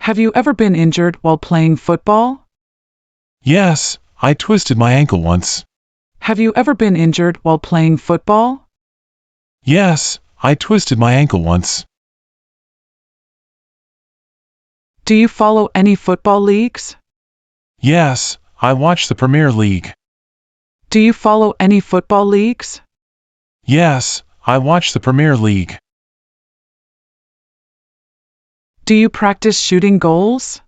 Have you ever been injured while playing football? Yes, I twisted my ankle once. Have you ever been injured while playing football? Yes, I twisted my ankle once. Do you follow any football leagues? Yes, I watch the Premier League. Do you follow any football leagues? Yes, I watch the Premier League. Do you practice shooting goals?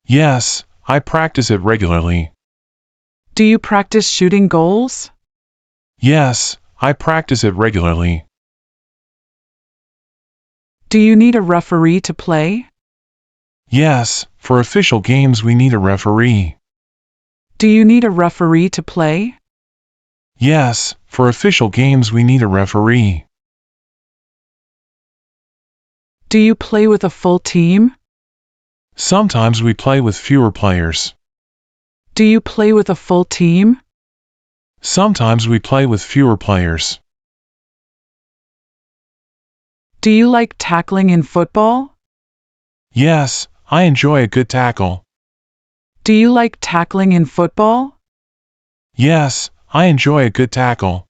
Yes, I practice it regularly. Do you practice shooting goals? Yes, I practice it regularly. Do you need a referee to play? Yes, for official games we need a referee. Do you need a referee to play? Yes, for official games we need a referee. Do you play with a full team? Sometimes we play with fewer players. Do you play with a full team? Sometimes we play with fewer players. Do you like tackling in football? Yes, I enjoy a good tackle. Do you like tackling in football? Yes, I enjoy a good tackle.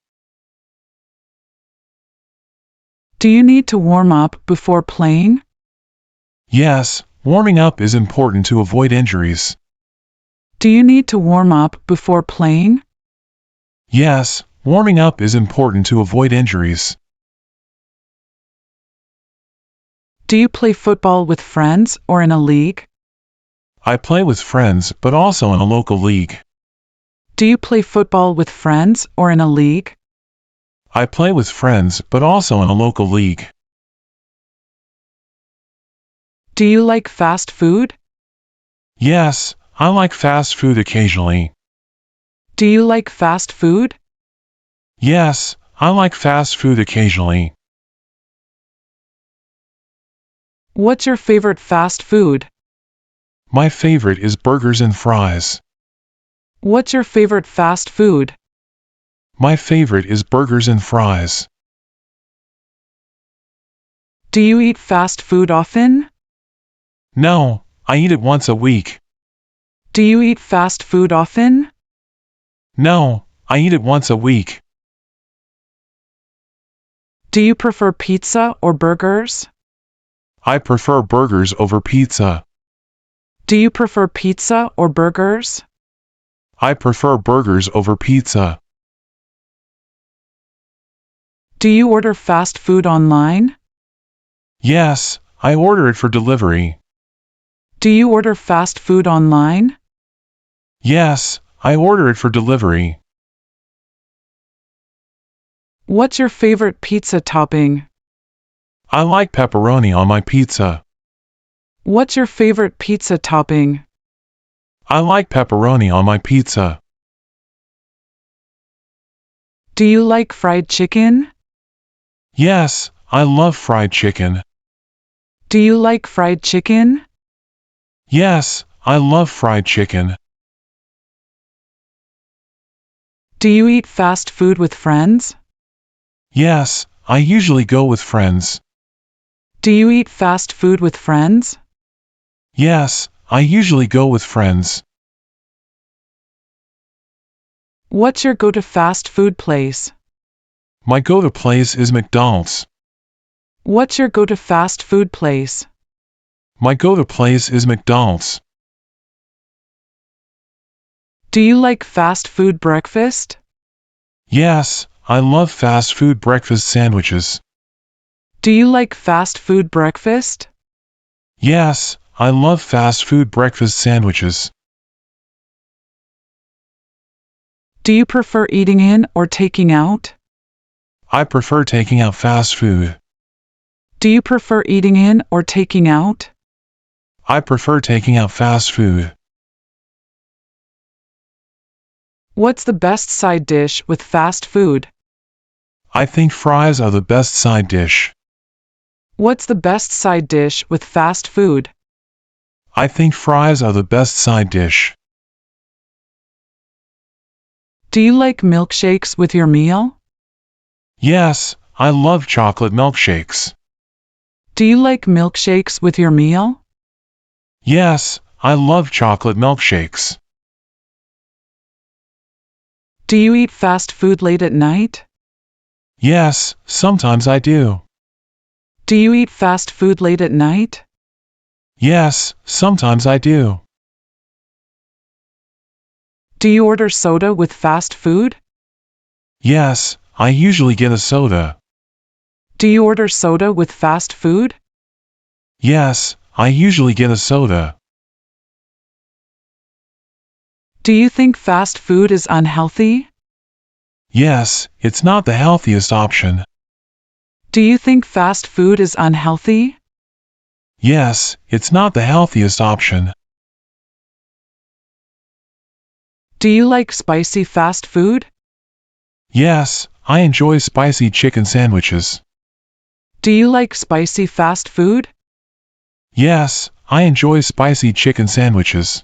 Do you need to warm up before playing? Yes, warming up is important to avoid injuries. Do you need to warm up before playing? Yes, warming up is important to avoid injuries. Do you play football with friends or in a league? I play with friends but also in a local league. Do you play football with friends or in a league? I play with friends but also in a local league. Do you like fast food? Yes, I like fast food occasionally. Do you like fast food? Yes, I like fast food occasionally. What's your favorite fast food? My favorite is burgers and fries. What's your favorite fast food? My favorite is burgers and fries. Do you eat fast food often? No, I eat it once a week. Do you eat fast food often? No, I eat it once a week. Do you prefer pizza or burgers? I prefer burgers over pizza. Do you prefer pizza or burgers? I prefer burgers over pizza. Do you order fast food online? Yes, I order it for delivery. Do you order fast food online? Yes, I order it for delivery. What's your favorite pizza topping? I like pepperoni on my pizza. What's your favorite pizza topping? I like pepperoni on my pizza. Do you like fried chicken? Yes, I love fried chicken. Do you like fried chicken? Yes, I love fried chicken. Do you eat fast food with friends? Yes, I usually go with friends. Do you eat fast food with friends? Yes, I usually go with friends. What's your go-to fast food place? My go-to place is McDonald's. What's your go-to fast food place? My go-to place is McDonald's. Do you like fast food breakfast? Yes, I love fast food breakfast sandwiches. Do you like fast food breakfast? Yes, I love fast food breakfast sandwiches. Do you prefer eating in or taking out? I prefer taking out fast food. Do you prefer eating in or taking out? I prefer taking out fast food. What's the best side dish with fast food? I think fries are the best side dish. What's the best side dish with fast food? I think fries are the best side dish. Do you like milkshakes with your meal? Yes, I love chocolate milkshakes. Do you like milkshakes with your meal? Yes, I love chocolate milkshakes. Do you eat fast food late at night? Yes, sometimes I do. Do you eat fast food late at night? Yes, sometimes I do. Do you order soda with fast food? Yes, I usually get a soda. Do you order soda with fast food? Yes, I usually get a soda. Do you think fast food is unhealthy? Yes, it's not the healthiest option. Do you think fast food is unhealthy? Yes, it's not the healthiest option. Do you like spicy fast food? Yes, I enjoy spicy chicken sandwiches. Do you like spicy fast food? Yes, I enjoy spicy chicken sandwiches.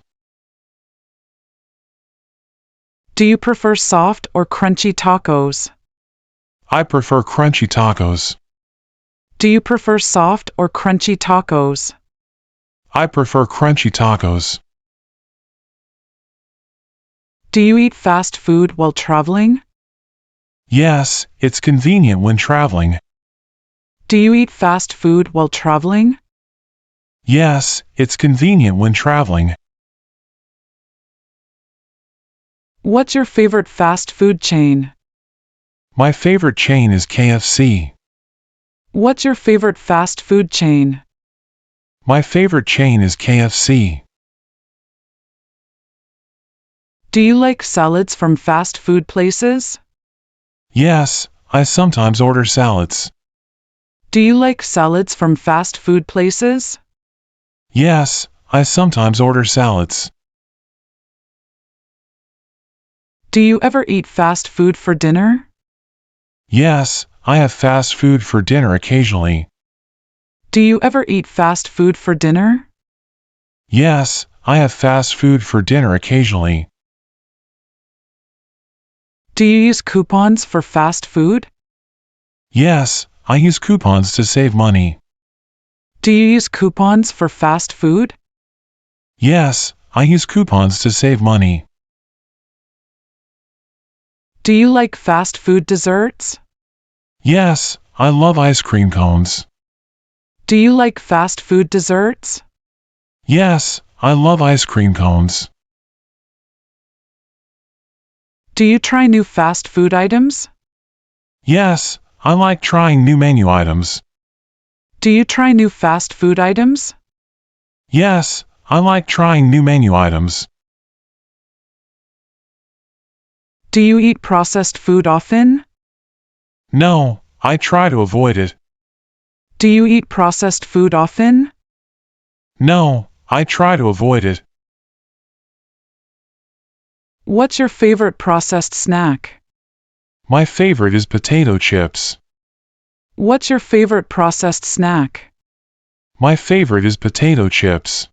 Do you prefer soft or crunchy tacos? I prefer crunchy tacos. Do you prefer soft or crunchy tacos? I prefer crunchy tacos. Do you eat fast food while traveling? Yes, it's convenient when traveling. Do you eat fast food while traveling? Yes, it's convenient when traveling. What's your favorite fast food chain? My favorite chain is KFC. What's your favorite fast food chain? My favorite chain is KFC. Do you like salads from fast food places? Yes, I sometimes order salads. Do you like salads from fast food places? Yes, I sometimes order salads. Do you ever eat fast food for dinner? Yes, I have fast food for dinner occasionally. Do you ever eat fast food for dinner? Yes, I have fast food for dinner occasionally. Do you use coupons for fast food? Yes, I use coupons to save money. Do you use coupons for fast food? Yes, I use coupons to save money. Do you like fast food desserts? Yes, I love ice cream cones. Do you like fast food desserts? Yes, I love ice cream cones. Do you try new fast food items? Yes, I like trying new menu items. Do you try new fast food items? Yes, I like trying new menu items. Do you eat processed food often? No, I try to avoid it. Do you eat processed food often? No, I try to avoid it. What's your favorite processed snack? My favorite is potato chips. What's your favorite processed snack? My favorite is potato chips.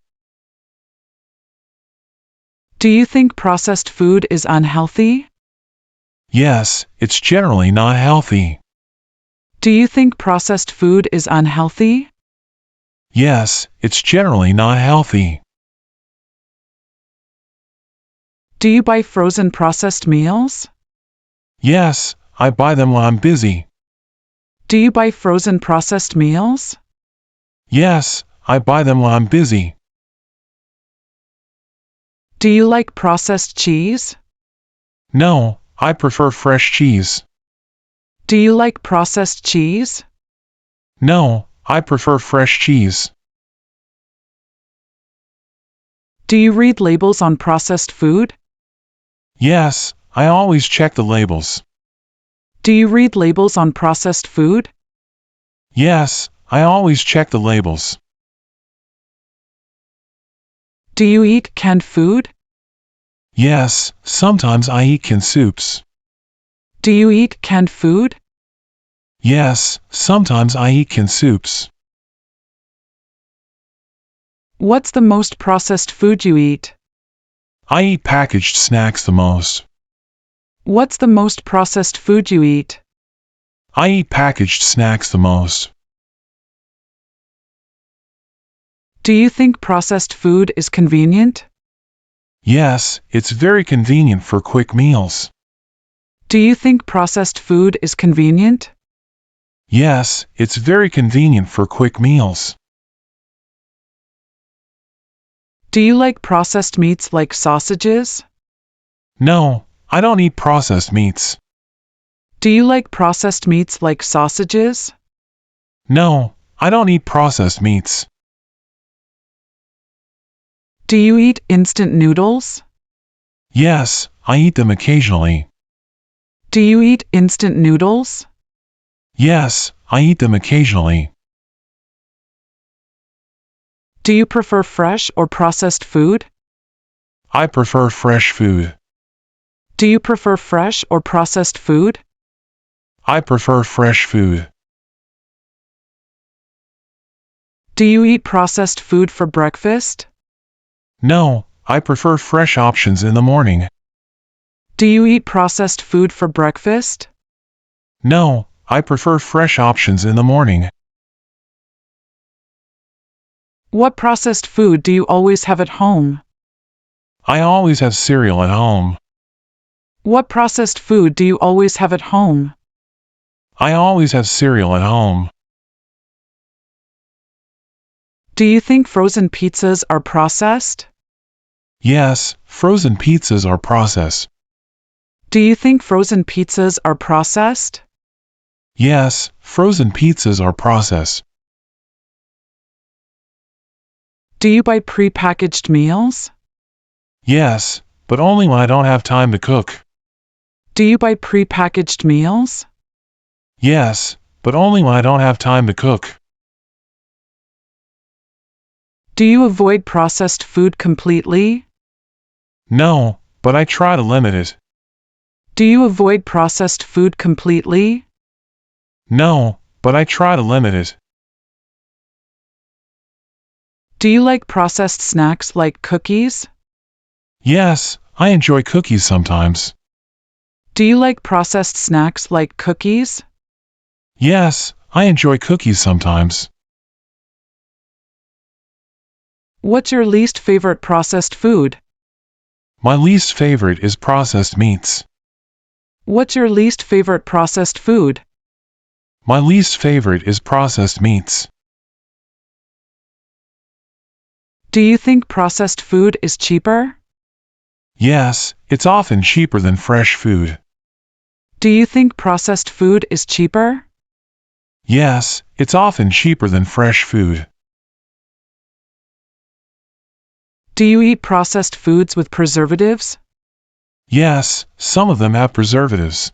Do you think processed food is unhealthy? Yes, it's generally not healthy. Do you think processed food is unhealthy? Yes, it's generally not healthy. Do you buy frozen processed meals? Yes, I buy them when I'm busy. Do you buy frozen processed meals? Yes, I buy them when I'm busy. Do you like processed cheese? No, I prefer fresh cheese. Do you like processed cheese? No, I prefer fresh cheese. Do you read labels on processed food? Yes, I always check the labels. Do you read labels on processed food? Yes, I always check the labels. Do you eat canned food? Yes, sometimes I eat canned soups. Do you eat canned food? Yes, sometimes I eat canned soups. What's the most processed food you eat? I eat packaged snacks the most. What's the most processed food you eat? I eat packaged snacks the most. Do you think processed food is convenient? Yes, it's very convenient for quick meals. Do you think processed food is convenient? Yes, it's very convenient for quick meals. Do you like processed meats like sausages? No, I don't eat processed meats. Do you like processed meats like sausages? No, I don't eat processed meats. Do you eat instant noodles? Yes, I eat them occasionally. Do you eat instant noodles? Yes, I eat them occasionally. Do you prefer fresh or processed food? I prefer fresh food. Do you prefer fresh or processed food? I prefer fresh food. Do you eat processed food for breakfast? No, I prefer fresh options in the morning. Do you eat processed food for breakfast? No, I prefer fresh options in the morning. What processed food do you always have at home? I always have cereal at home. What processed food do you always have at home? I always have cereal at home. Do you think frozen pizzas are processed? Yes, frozen pizzas are processed. Do you think frozen pizzas are processed? Yes, frozen pizzas are processed. Do you buy pre-packaged meals? Yes, but only when I don't have time to cook. Do you buy pre-packaged meals? Yes, but only when I don't have time to cook. Do you avoid processed food completely? No, but I try to limit it. Do you avoid processed food completely? No, but I try to limit it. Do you like processed snacks like cookies? Yes, I enjoy cookies sometimes. Do you like processed snacks like cookies? Yes, I enjoy cookies sometimes. What's your least favorite processed food? My least favorite is processed meats. What's your least favorite processed food? My least favorite is processed meats. Do you think processed food is cheaper? Yes, it's often cheaper than fresh food. Do you think processed food is cheaper? Yes, it's often cheaper than fresh food. Do you eat processed foods with preservatives? Yes, some of them have preservatives.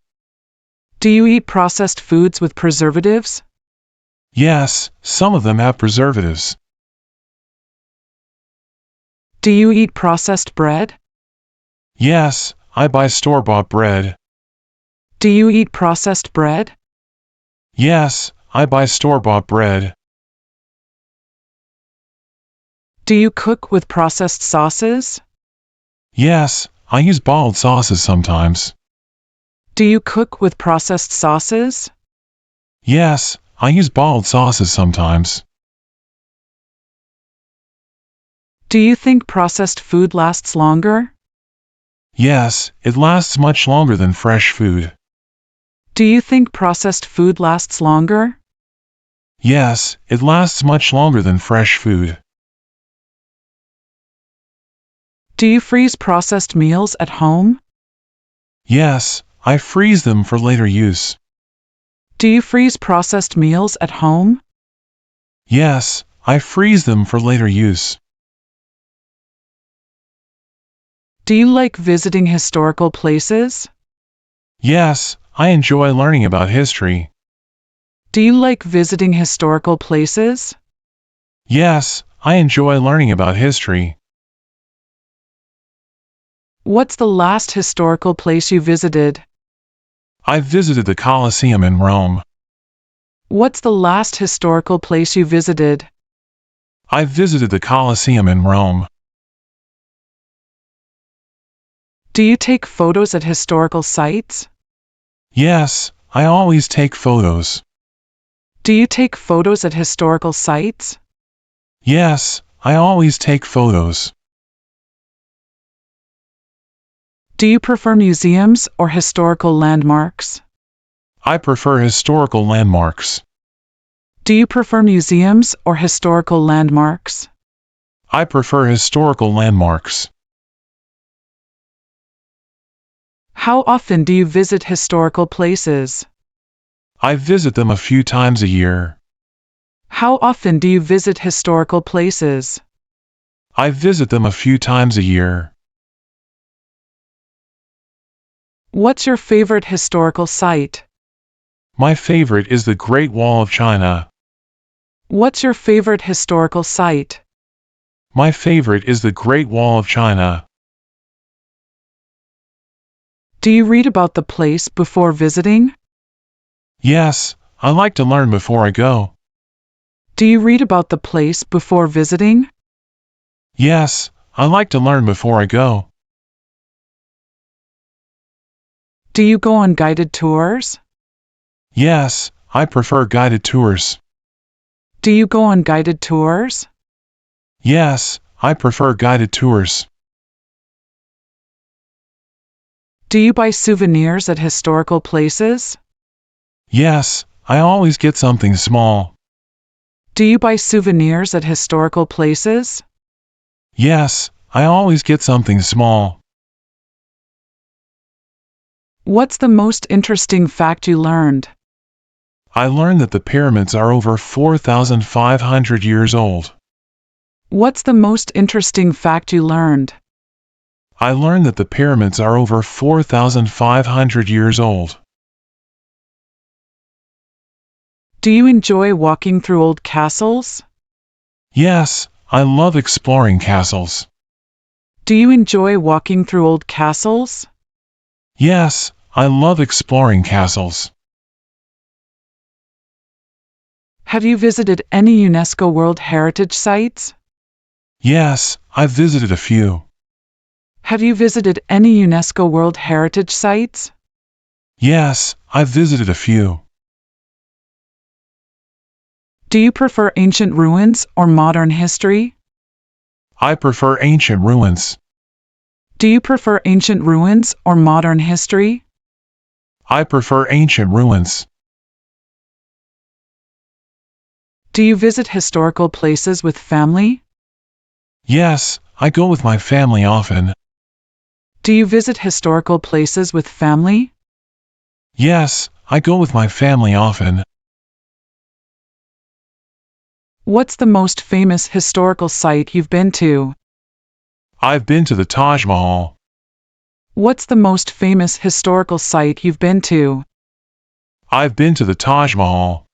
Do you eat processed foods with preservatives? Yes, some of them have preservatives. Do you eat processed bread? Yes, I buy store-bought bread. Do you eat processed bread? Yes, I buy store-bought bread. Do you cook with processed sauces? Yes, I use bottled sauces sometimes. Do you cook with processed sauces? Yes, I use bottled sauces sometimes. Do you think processed food lasts longer? Yes, it lasts much longer than fresh food. Do you think processed food lasts longer? Yes, it lasts much longer than fresh food. Do you freeze processed meals at home? Yes, I freeze them for later use. Do you freeze processed meals at home? Yes, I freeze them for later use. Do you like visiting historical places? Yes, I enjoy learning about history. Do you like visiting historical places? Yes, I enjoy learning about history. What's the last historical place you visited? I visited the Colosseum in Rome. What's the last historical place you visited? I visited the Colosseum in Rome. Do you take photos at historical sites? Yes, I always take photos. Do you take photos at historical sites? Yes, I always take photos. Do you prefer museums or historical landmarks? I prefer historical landmarks. Do you prefer museums or historical landmarks? I prefer historical landmarks. How often do you visit historical places? I visit them a few times a year. How often do you visit historical places? I visit them a few times a year. What's your favorite historical site? My favorite is the Great Wall of China. What's your favorite historical site? My favorite is the Great Wall of China. Do you read about the place before visiting? Yes, I like to learn before I go. Do you read about the place before visiting? Yes, I like to learn before I go. Do you go on guided tours? Yes, I prefer guided tours. Do you go on guided tours? Yes, I prefer guided tours. Do you buy souvenirs at historical places? Yes, I always get something small. Do you buy souvenirs at historical places? Yes, I always get something small. What's the most interesting fact you learned? I learned that the pyramids are over 4,500 years old. What's the most interesting fact you learned? I learned that the pyramids are over 4,500 years old. Do you enjoy walking through old castles? Yes, I love exploring castles. Do you enjoy walking through old castles? Yes, I love exploring castles. Have you visited any UNESCO World Heritage sites? Yes, I've visited a few. Have you visited any UNESCO World Heritage sites? Yes, I've visited a few. Do you prefer ancient ruins or modern history? I prefer ancient ruins. Do you prefer ancient ruins or modern history? I prefer ancient ruins. Do you visit historical places with family? Yes, I go with my family often. Do you visit historical places with family? Yes, I go with my family often. What's the most famous historical site you've been to? I've been to the Taj Mahal. What's the most famous historical site you've been to? I've been to the Taj Mahal.